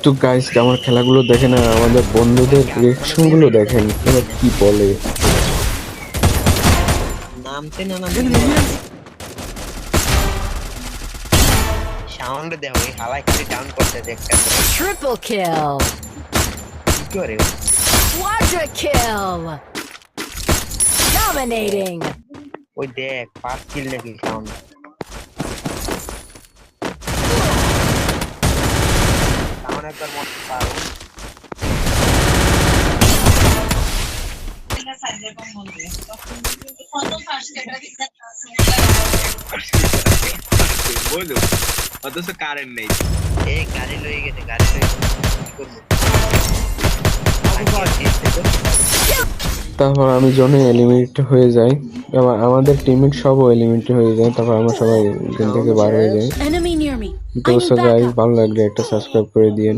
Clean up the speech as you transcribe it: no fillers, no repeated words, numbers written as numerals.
তো গাইস আমার খেলাগুলো দেখেন আর আমাদের বন্ধুদের রিয়াকশন গুলো দেখেন এবার কি বলে। নামতে না সাউন্ড দেও এই হালাই খালি ডাউন করতে দেখতে Triple kill. কি করে Quadra kill. Dominating. ওই দেখ 5 কিল নাকি সাউন্ড সাউন্ড একবার মত পারো বলো অথচ কারেন্ট নেই এই গাড়ি লয়ে গেছে গাড়ি লয়ে কি করব তারপর আমি জোনে এলিমিনেট হয়ে যাই, আবার আমাদের টিমমেট সবও এলিমিনেট হয়ে যায়, তারপর আমরা সবাই গেম থেকে বার হয়ে যাই। Enemy near me. তো গাইস ভালো লাগলে একটা সাবস্ক্রাইব করে দিয়েন।